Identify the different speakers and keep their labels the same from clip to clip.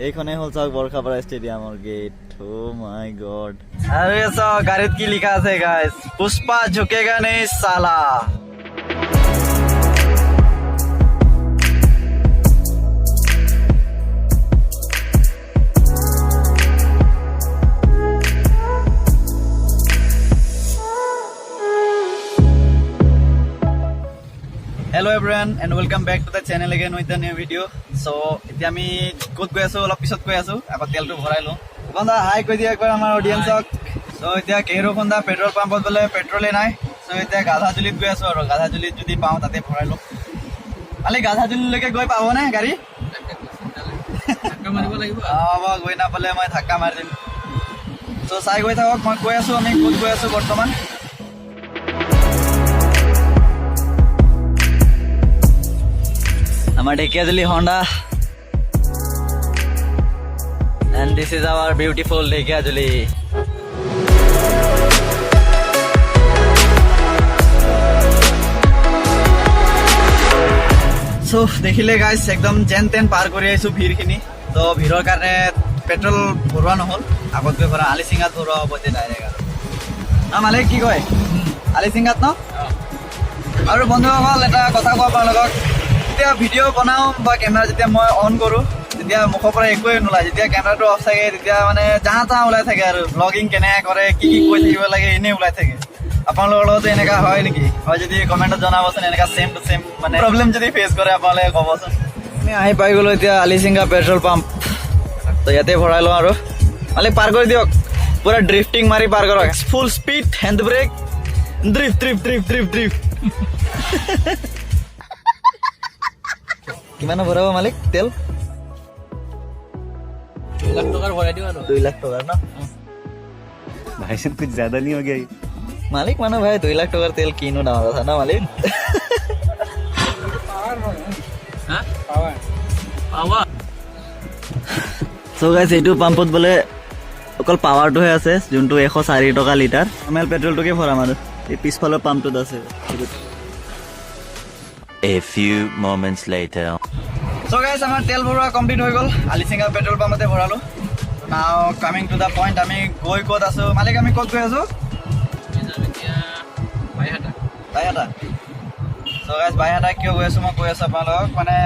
Speaker 1: এইখনে হল চাওক বৰখাপাৰা ষ্টেডিয়ামৰ গেট ও মাই গড আৰু চাওক গাড়ীত কি লিখা আছে গাইস পুষ্পা ঝুকেগা নেই সালা Hello everyone and welcome back to the channel again with a new video. So এতিয়া আমি ক'ত গৈ আছো অলপ পিছত গৈ আছো আকৌ তেলটো ভৰাই লওঁ বন্ধা হাই কৈ দিয়া একবাৰ আমাৰ অডিয়েন্সক সো এতিয়া কেৰো বন্ধা পেট্ৰল পাম্পত গলে পেট্ৰলে নাই সো এতিয়া গাধাজুলিত গৈ আছো আৰু গাধাজুলিত যদি পাওঁ তাতে ভৰাই লওঁ আলে গাধাজুলিলৈকে গৈ পাব নে গাড়ী ধাক্কা মাৰিব লাগিব গৈ নাপালে মই ধাক্কা মাৰি দিম সো চাই গৈ থাকক মই কৈ আছো আমি ক'ত গৈ আছো বৰ্তমান Our Dhekiyajuli Honda and this is our beautiful Dhekiyajuli. So dekhile guys ekdom jen ten par kori aisu bhir khini to bhiror karone petrol bhorwa nohol agot goi pora alisingat bhorwa hobote direct na male ki koy alisingat no aru bondhu hol eta kotha kowa par logok যেতিয়া video বনাও বা camera যেতিয়া মই on কৰো তেতিয়া মুখৰ পৰা একোৱে নোলায় যেতিয়া ক্যামেৰাটো অফ থাকে তেতিয়া মানে জাহা তাহা ওলাই থাকে আৰু ব্লগিং কেনে কৰে কি কি কৈ থাকিব লাগে এনে ওলাই থাকে আপোনালোকৰ লগত এনেকা হয় নেকি হয় যদি কমেন্টত জনাবচোন এনেকা সেম টু সেম মানে প্ৰবলেম যদি ফেস কৰে আপোনালোকে ক'বচোন আমি আহি পাই গলো এতিয়া আলিচিংগা পেট্ৰল পাম্প তো ইয়াতে ভৰাই লওঁ আৰু মালিক পাৰ কৰি দিয়ক পুৰা ড্ৰিফটিং মাৰি পাৰ কৰক ফুল স্পীড হেণ্ড ব্ৰেক ড্ৰিফট ড্ৰিফট ড্ৰিফট ড্ৰিফট ড্ৰিফট कितना भरा हुआ मालिक तेल
Speaker 2: 2 लाख टका भरा दियो
Speaker 1: 2 लाख टका ना
Speaker 3: भाई साहब कुछ ज्यादा नहीं हो गया ये
Speaker 1: मालिक मानो भाई 2 लाख टका तेल किनो डाला था ना मालिक
Speaker 2: हां पावर
Speaker 1: सो गाइस एटू पंपत बोले অকল পাৱাৰটো হে আছে যোনটো 104 টকা লিটাৰ এমএল পেট্ৰলটো কে ভৰা মাৰো এই পিছফালৰ পাম্পটোত আছে
Speaker 4: A few moments later.
Speaker 1: So guys, our tel bhora complete hoy gol. Alisinga petrol pump te bhoralu. Now coming to the point, ami goi kot asu. Malik ami kot goi asu? Baihata. So guys, baihata kyo goi asu ma koi asu apnalok. Mane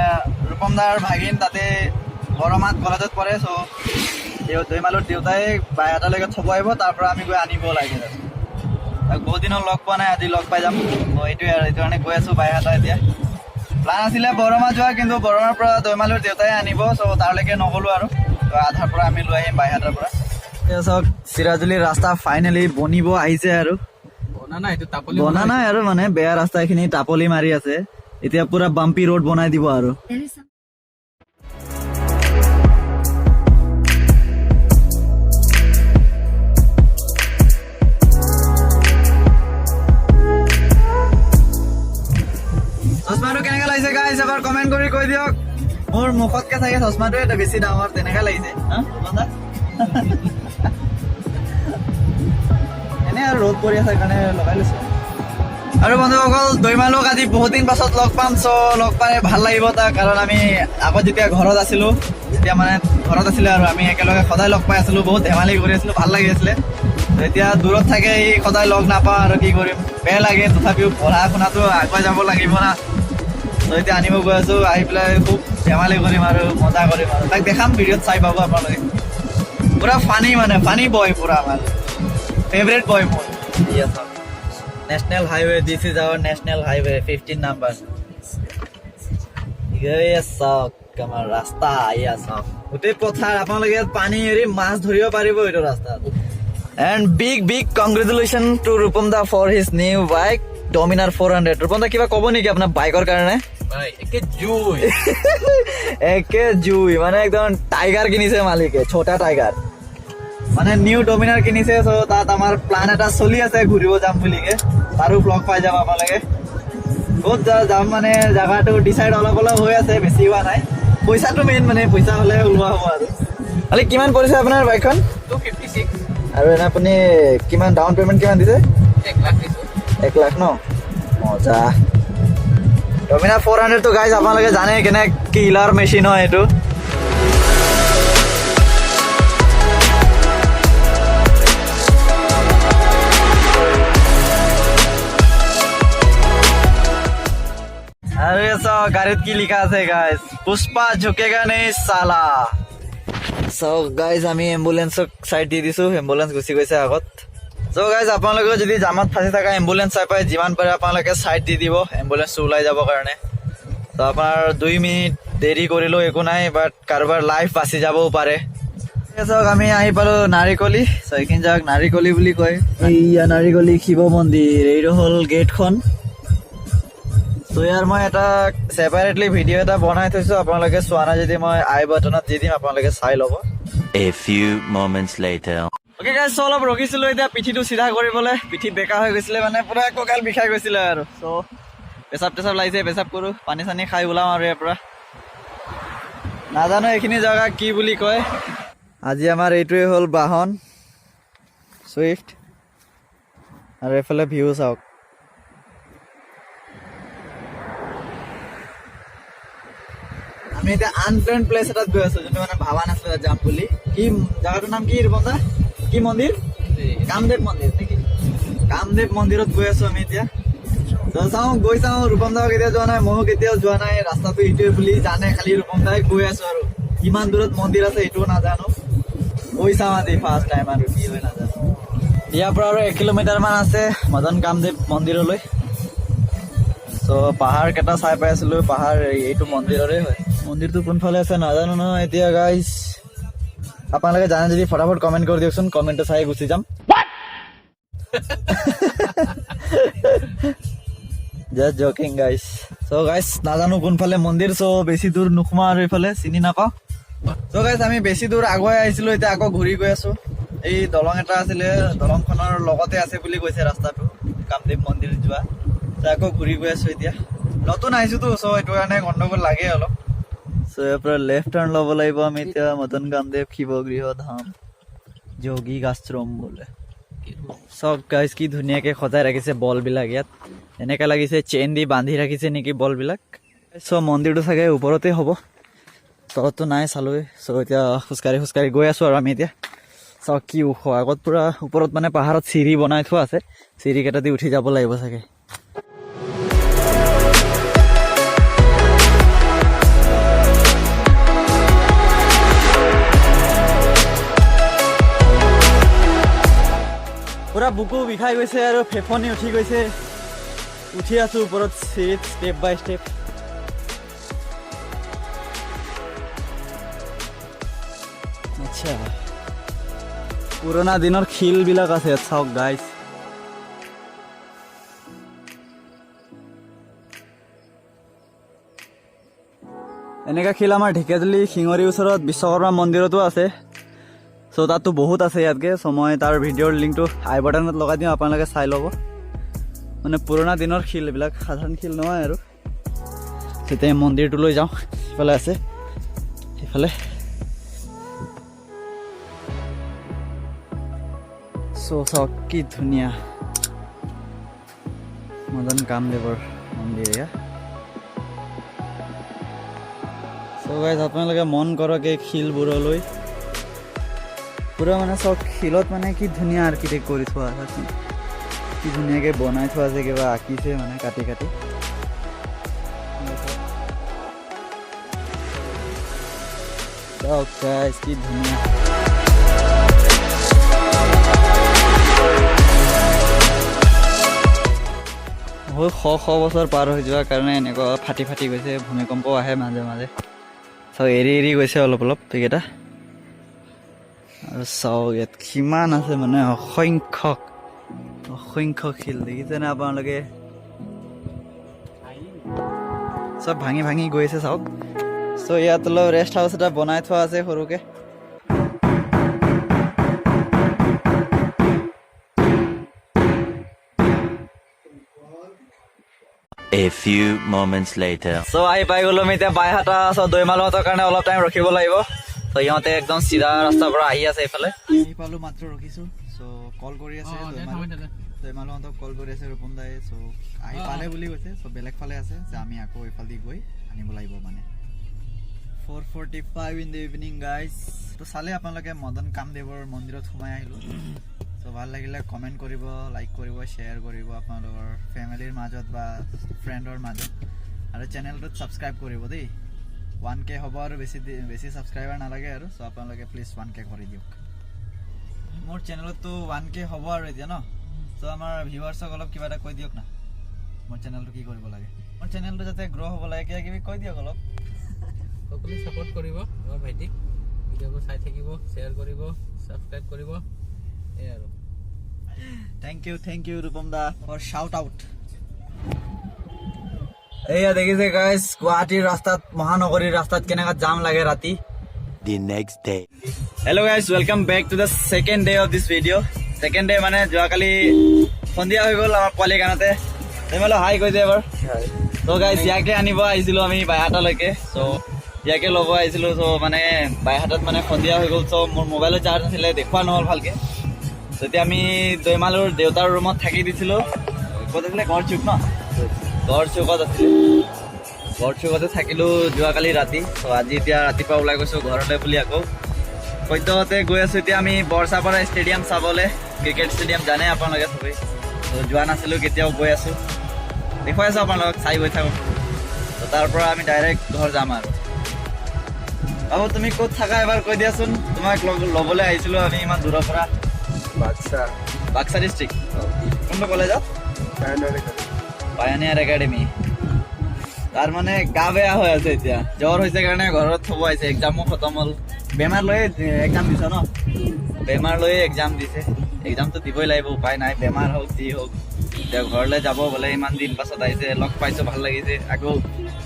Speaker 1: Rupamdar bhagin tate Boromat college pore so eu doimalur deutai baihata lege thobo aibo tar pora ami goi anibo lage. বহুত দিনৰ লগ পোৱা নাই আজি লগ পাই যাম মই এইটো আৰু এইটো কাৰণে গৈ আছো বাইহাটা এতিয়া প্লান আছিলে বৰমা যোৱা কিন্তু বৰমাৰ পৰা দৈমালুৰ দেউতাই আনিব সো তাৰলৈকে নগলো আৰু আধাৰ পৰা আমি লৈ আহিম বাইহাটাৰ পৰা এতিয়া চাওক চিৰাজুলিৰ ৰাস্তা ফাইনেলি বনিব আহিছে আৰু বনা নাই আৰু মানে বেয়া ৰাস্তাখিনি টাপলি মাৰি আছে এতিয়া পুৰা বাম্পি ৰোড বনাই দিব আৰু চশমাটো কেনেকা লাগিছে গাইস এবাৰ কমেন্ট কৰি কৈ দিয়ক মোৰ মুখতকে থাকে চশমাটো এটা বেছি ডাঙৰ তেনেকা লাগিছে হা বন্ধা এনে আৰু ৰ'দ পৰি আছে কাৰণে লগাই লৈছো আৰু বন্ধুসকল দৈমালুক আজি বহুত দিন পাছত লগ পাম চ লগ পাই ভাল লাগিব তাৰ কাৰণ আমি আগত যেতিয়া ঘৰত আছিলো তেতিয়া মানে ঘৰত আছিলে আৰু আমি একেলগে সদায় লগ পাই আছিলো বহুত ধেমালি কৰি আছিলো ভাল লাগি আছিলে এতিয়া দূৰত থাকে এই সদায় লগ নাপাওঁ আৰু কি কৰিম বেয়া লাগে তথাপিও পঢ়া শুনাটো আগুৱাই যাব লাগিব না তো এতিয়া আনিব গৈ আছো আহি পেলাই খুব ধেমালি কৰিম আৰু মজা কৰিম আৰু তাক দেখাম ভিডিঅ'ত চাই পাব আপোনালোকে পুৰা ফানি মানে ফানি বয় পুৰা আমাৰ ফেভৰেট বয় মোৰ national highway this is our national highway 15 number চাওক আমাৰ ৰাস্তা এয়া চাওক গোটেই পথাৰ আপোনালোকে পানী এৰি মাছ ধৰিব পাৰিব এইটো ৰাস্তাত And big congratulations to Rupamda for his new bike Dominar 400 Rupamda kiba kobo niki apna bike or karone
Speaker 2: bhai
Speaker 1: eke jui mane ekdom tiger kinise malike chota tiger mane new Dominar kinise so tat amar plan eta choli ase ghuribo jam bulike taru vlog pai jaba apalage বহুত jam mane jaga to decide olop hoi ase beshi hua nai paisa to main mane paisa hole ulwa hobo aru ale kiman porise apnar bike khon
Speaker 2: 256
Speaker 1: আৰু এনে আপুনি কিমান down payment কিমান দিছে
Speaker 2: 1 লাখ দিছো
Speaker 1: 1 লাখ ন মজা Dominar 400 তো গাইস আপোনালোকে জানে কেনে কিলাৰ মেচিন হয় এটো গাড়ীত কি লিখা আছে গাইজ, পুষ্পা ঝুকেগা নেই সালা। সো গাইজ আমি এম্বুলেন্সক চাইড দি দিছো, এম্বুলেন্স গুচি গৈছে আগত। সো গাইজ আপোনালোকে যদি জামত ফাঁচি থকা এম্বুলেন্স চাই পাই যিমান পাৰে আপোনালোকে চাইড দি দিব এম্বুলেন্সটো ওলাই যাবৰ কাৰণে। তো আপোনাৰ 2 মিনিট দেৰি কৰিলেও একো নাই, বাট কাৰোবাৰ লাইফ বাচি যাবও পাৰে। চাওক আমি আহি পালো নাৰিকলি। চ' এইখিনি যাওক নাৰিকলি বুলি কয়। এইয়া নাৰিকলি শিৱ মন্দিৰ, এইটো হ'ল গেটখন। চ' ইয়াৰ মই এটা ছেপাৰেটলি ভিডিঅ' এটা বনাই থৈছো, আপোনালোকে চোৱা নাই যদি মই আই বাটনত দি দিম, আপোনালোকে চাই ল'ব।
Speaker 4: A few moments later.
Speaker 1: Okay guys, so' অলপ ৰখিছিলো এতিয়া পিঠিটো চিধা কৰিবলৈ। পিঠি বেকা হৈ গৈছিলে মানে পুৰা কঁকাল বিষাই গৈছিলে আৰু। চ' পেচাব টেচাব লাগিছে, পেচাব কৰোঁ, পানী চানী খাই ওলাম আৰু ইয়াৰ পৰা। নাজানো এইখিনি জেগা কি বুলি কয়। আজি আমাৰ এইটোৱে হ'ল বাহন চুইফ্ট, আৰু এইফালে ভিউ চাওক। আমি এতিয়া আনপ্লেন প্লেচ এটাত গৈ আছো, যোনটো মানে ভাবা নাছিলো যাম বুলি। কি জেগাটোৰ নাম কি ৰূপম দা? কি মন্দিৰ? কামদেৱ মন্দিৰ নেকি? কামদেৱ মন্দিৰত গৈ আছো আমি এতিয়া। চাওঁ গৈ চাওঁ, ৰূপম দাও কেতিয়াও যোৱা নাই, ময়ো কেতিয়াও যোৱা নাই। ৰাস্তাটো এইটোৱে বুলি জানে খালি ৰূপম দাই, গৈ আছো আৰু। কিমান দূৰত মন্দিৰ আছে এইটোও নাজানো, গৈ চাওঁ আজি ফাৰ্ষ্ট টাইম আৰু কি হয় নাজানো। ইয়াৰ পৰা আৰু 1 কিলোমিটাৰ মান আছে মদন কামদেৱ মন্দিৰলৈ। চ' পাহাৰ কেইটা চাই পাই আছিলো, পাহাৰ এইটো মন্দিৰৰে হয়। মন্দিৰটো কোনফালে আছে নাজানো নহয় এতিয়া গাইজ। আপোনালোকে জানে যদি ফটাফট কমেণ্ট কৰি দিয়কচোন, কমেণ্টটো চাই গুচি যাম। Just joking guys. So' guys নাজানো কোনফালে মন্দিৰ, চ' বেছি দূৰ নোসোমাওঁ আৰু এইফালে চিনি নাপাওঁ। চ' গাইজ আমি বেছি দূৰ আগুৱাই আহিছিলো, এতিয়া আকৌ ঘূৰি গৈ আছো। এই দলং এটা আছিলে, দলংখনৰ লগতে আছে বুলি কৈছে ৰাস্তাটো, কামদেৱ মন্দিৰ যোৱা। আকৌ ঘূৰি গৈ আছো এতিয়া, নতুন আহিছোতো, চ' এইটো কাৰণে গণ্ডগোল লাগে অলপ। চ' ইয়াৰ পৰা লেফ্ট টাৰ্ণ ল'ব লাগিব আমি এতিয়া। মদন কামদেৱ শিৱগৃহ ধাম যোগী আশ্ৰম বোলে। চব গাইজ কি ধুনীয়াকে সজাই ৰাখিছে বলবিলাক ইয়াত, এনেকা লাগিছে চেইন দি বান্ধি ৰাখিছে নেকি বলবিলাক। চ' মন্দিৰটো চাগে ওপৰতে হ'ব, তলততো নাই চালোৱে। চ' এতিয়া খোজকাঢ়ি খোজকাঢ়ি গৈ আছো আৰু আমি এতিয়া। চাওক কি ওখ, আগত পুৰা ওপৰত মানে পাহাৰত চিৰি বনাই থোৱা আছে, চিৰিকেইটা দি উঠি যাব লাগিব চাগে। পুৰা বুকু বিষাই গৈছে আৰু ফেফনি উঠি গৈছে। উঠি আছো ওপৰত চিৰিত ষ্টেপ বাই ষ্টেপ। আচ্ছা, পুৰণা দিনৰ শিলবিলাক আছে ইয়াত চাওক গাইজ। এনেকা শিল আমাৰ ঢেকীয়াজুলি শিঙৰীৰ ওচৰত বিশ্বকৰ্মা মন্দিৰতো আছে। চ' তাততো বহুত আছে ইয়াতকে। চ' মই তাৰ ভিডিঅ'ৰ লিংকটো আই বাটনত লগাই দিওঁ, আপোনালোকে চাই ল'ব। মানে পুৰণা দিনৰ শিল, এইবিলাক সাধাৰণ শিল নহয় আৰু। তেতিয়া মন্দিৰটোলৈ যাওঁ, সিফালে আছে সিফালে। চ' চাওক কি ধুনীয়া মদন কামদেৱৰ মন্দিৰ এয়া। চ' গাইজ আপোনালোকে মন কৰক এই শিলবোৰলৈ, পুৰা মানে চব শিলত মানে কি ধুনীয়া আৰ্কিটেক্ট কৰি থোৱা আছে, কি ধুনীয়াকৈ বনাই থোৱা আছে, কিবা আঁকিছে মানে কাটি কাটি। চাওক গাইজ কি ধুনীয়া। বহুত শ বছৰ পাৰ হৈ যোৱাৰ কাৰণে এনেকুৱা ফাটি ফাটি গৈছে, ভূমিকম্প আহে মাজে মাজে। চাওক এৰি এৰি গৈছে অলপ অলপ এইকেইটা। আৰু চাওক ইয়াত কিমান আছে মানে অসংখ্য শিল, দেখিছেনে আপোনালোকে? চব ভাঙি ভাঙি গৈছে চাওক। চ' ইয়াত অলপ ৰেষ্ট হাউচ এটা বনাই থোৱা আছে সৰুকে।
Speaker 4: A few moments later.
Speaker 1: চ' আহি পাই গ'লো আমি এতিয়া বাইহাটা। চ' দৈমালহঁতৰ কাৰণে অলপ টাইম ৰখিব লাগিব। চ' সিহঁতে একদম চিধা ৰাস্তাৰ পৰা আহি আছে এইফালে। আহি পালো মাত্ৰ ৰখিছো। চ' কল কৰি আছে দৈমালহঁতক, কল কৰি আছে ৰূপম দাই। চ' আহি পালে বুলি কৈছে। চ' বেলেগ ফালে আছে যে আমি আকৌ এইফালে গৈ আনিব লাগিব মানে। 4:45 in the evening guys. তো চালে আপোনালোকে মদন কামদেৱৰ মন্দিৰত সোমাই আহিলোঁ। চ' ভাল লাগিলে কমেণ্ট কৰিব, লাইক কৰিব, শ্বেয়াৰ কৰিব আপোনালোকৰ ফেমিলিৰ মাজত বা ফ্ৰেণ্ডৰ মাজত। আৰু চেনেলটোত ছাবস্ক্ৰাইব কৰিব দেই 1K হ'ব আৰু বেছি ছাবস্ক্ৰাইবাৰ নালাগে আৰু চ' আপোনালোকে প্লিজ 1K কৰি দিয়ক মোৰ চেনেলতো 1K হ'ব আৰু এতিয়া ন চ' আমাৰ ভিউৱাৰ্ছক অলপ কিবা এটা কৈ দিয়ক না মোৰ চেনেলটো কি কৰিব লাগে মোৰ চেনেলটো যাতে গ্ৰ' হ'ব লাগে কিবা কিবি কৈ দিয়ক অলপ
Speaker 2: সকলোৱে ছাপোৰ্ট কৰিব আমাৰ ভাইটিক ভিডিঅ'বোৰ চাই থাকিব শ্বেয়াৰ কৰিব ছাবস্ক্ৰাইব কৰিব এই আৰু
Speaker 1: thank you Rupam da for shout out এয়া দেখিছে গাইস গুৱাহাটীৰ ৰাস্তাত মহানগৰীৰ ৰাস্তাত কেনেকা জাম লাগে ৰাতি
Speaker 4: The next day.
Speaker 1: Hello' guys welcome back to the second day of this video' second day মানে যোৱাকালি সন্ধিয়া হৈ গ'ল আমাৰ পোৱালি গানতে তোমালোক হাই কৈ দে এবাৰ তো গাইস ইয়াকে আনিব আহিছিলোঁ আমি বাইহাটালৈকে চ' ইয়াকে ল'ব আহিছিলোঁ চ' মানে বাইহাটাত মানে সন্ধিয়া হৈ গ'ল চ' মোৰ মোবাইলৰ চাৰ্জ নাছিলে দেখুওৱা নহ'ল ভালকে তেতিয়া আমি দৈমালুৰ দেউতাৰ ৰুমত থাকি দিছিলোঁ ক'ত আছিলে গড়চুক ন গড়চুকত আছিলে গড়চুকতে থাকিলোঁ যোৱাকালি ৰাতি চ' আজি এতিয়া ৰাতিপুৱা ওলাই গৈছোঁ ঘৰলৈ বুলি আকৌ সদ্যহতে গৈ আছোঁ এতিয়া আমি বাৰসাপাৰা ষ্টেডিয়াম চাবলৈ ক্ৰিকেট ষ্টেডিয়াম জানে আপোনালোকে চবেই ত' যোৱা নাছিলোঁ কেতিয়াও গৈ আছোঁ দেখুৱাই আছোঁ আপোনালোকক চাই গৈ থাকোঁ ত' তাৰ পৰা আমি ডাইৰেক্ট ঘৰ যাম আৰু বাবু তুমি ক'ত থাকা এবাৰ কৈ দিয়াচোন তোমাক ল'বলৈ আহিছিলোঁ আমি ইমান দূৰৰ পৰা বাক্সা ডিষ্ট্ৰিক্ট কোনটো কলেজত পায়নিয়াৰ একাডেমি তাৰ মানে গা বেয়া হৈ আছে এতিয়া জ্বৰ হৈছে কাৰণে ঘৰত থ'ব আহিছে এক্সামো খতম হ'ল বেমাৰ লৈয়ে এক্সাম দিছে ন বেমাৰ লৈয়ে এক্সাম দিছে এক্সামটো দিবই লাগিব উপায় নাই বেমাৰ হওক যি হওক এতিয়া ঘৰলৈ যাব বোলে ইমান দিন পাছত আহিছে লগ পাইছোঁ ভাল লাগিছে আকৌ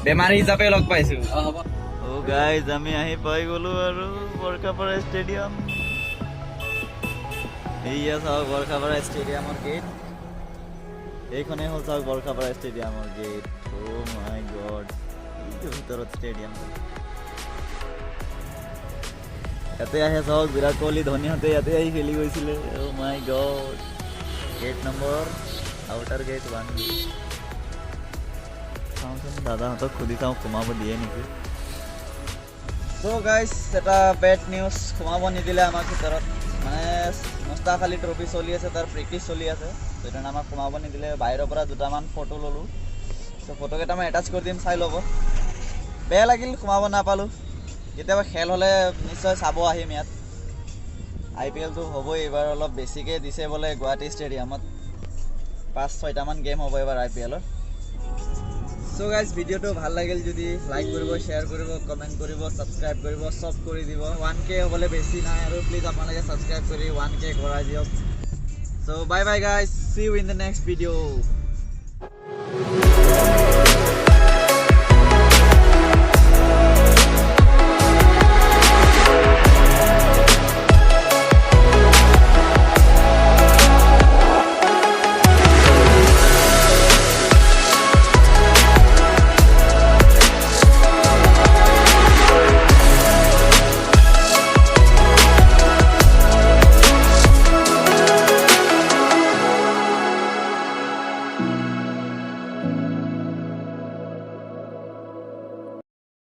Speaker 1: বেমাৰী হিচাপে লগ পাইছোঁ
Speaker 2: হ'ব
Speaker 1: অ' গাইজ আমি আহি পাই গ'লোঁ আৰু বৰষাপাৰা ষ্টেডিয়াম এইয়া চাওক বৰষাপাৰা ষ্টেডিয়ামৰ গেট এইখনেই হ'ল চাওক বৰষাপাৰা ষ্টেডিয়ামৰ গেট অ' মাই গড এইটো ভিতৰত ষ্টেডিয়াম ইয়াতে আহে চাওক বিৰাট কোহলি ধোনীহঁতে ইয়াতে আহি খেলি গৈছিলে oh' my god gate number outer gate 1 চাওঁচোন দাদাহঁতক সুধি চাওঁ সোমাব দিয়ে নেকি চ' গাইজ এটা বেড নিউজ সোমাব নিদিলে আমাক ভিতৰত মানে মুস্তাক আলী ট্ৰফি চলি আছে তাৰ প্ৰেক্টিচ চলি আছে সেইকাৰণে আমাক সোমাব নিদিলে বাহিৰৰ পৰা দুটামান ফটো ল'লোঁ চ' ফটো কেইটামান এটাচ কৰি দিম চাই ল'ব বেয়া লাগিল সোমাব নাপালোঁ কেতিয়াবা খেল হ'লে নিশ্চয় চাব আহিম ইয়াত IPLটো হ'বই এইবাৰ অলপ বেছিকৈ দিছে বোলে গুৱাহাটী ষ্টেডিয়ামত 5-6টামান গেম হ'ব এইবাৰ IPLৰ চ' গাইজ ভিডিঅ'টো ভাল লাগিল যদি লাইক কৰিব শ্বেয়াৰ কৰিব কমেণ্ট কৰিব ছাবস্ক্ৰাইব কৰিব চব কৰি দিব 1K হ'বলৈ বেছি নাই আৰু প্লিজ আপোনালোকে ছাবস্ক্ৰাইব কৰি 1K কৰাই দিয়ক so' bye bye guys see you in the next video'